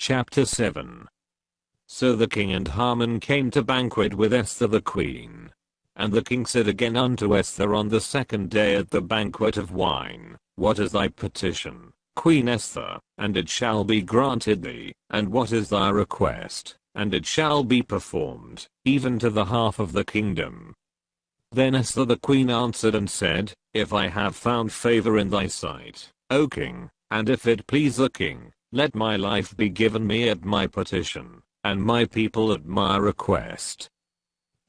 Chapter 7. So the king and Haman came to banquet with Esther the queen. And the king said again unto Esther on the second day at the banquet of wine, What is thy petition, Queen Esther? And it shall be granted thee. And what is thy request? And it shall be performed, even to the half of the kingdom. Then Esther the queen answered and said, If I have found favor in thy sight, O king, and if it please the king, let my life be given me at my petition, and my people at my request.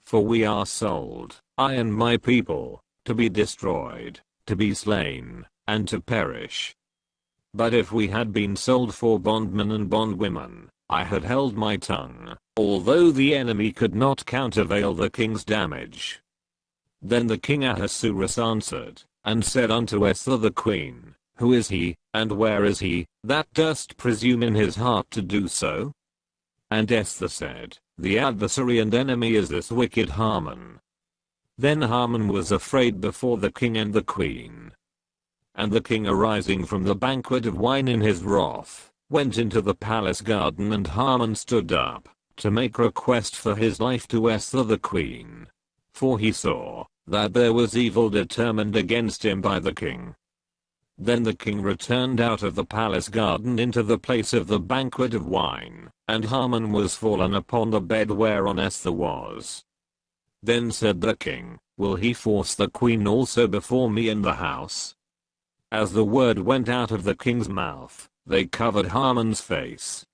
For we are sold, I and my people, to be destroyed, to be slain, and to perish. But if we had been sold for bondmen and bondwomen, I had held my tongue, although the enemy could not countervail the king's damage. Then the king Ahasuerus answered, and said unto Esther the queen, Who is he, and where is he, that durst presume in his heart to do so? And Esther said, The adversary and enemy is this wicked Haman. Then Haman was afraid before the king and the queen. And the king arising from the banquet of wine in his wrath, went into the palace garden, and Haman stood up, to make request for his life to Esther the queen. For he saw, that there was evil determined against him by the king. Then the king returned out of the palace garden into the place of the banquet of wine, and Haman was fallen upon the bed whereon Esther was. Then said the king, Will he force the queen also before me in the house? As the word went out of the king's mouth, they covered Haman's face.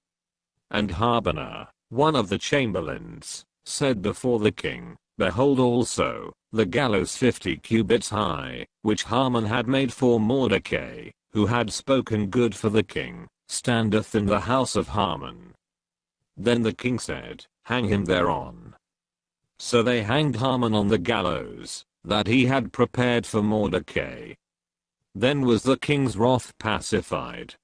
And Harbonah, one of the chamberlains, said before the king, Behold also, the gallows 50 cubits high, which Haman had made for Mordecai, who had spoken good for the king, standeth in the house of Haman. Then the king said, Hang him thereon. So they hanged Haman on the gallows, that he had prepared for Mordecai. Then was the king's wrath pacified,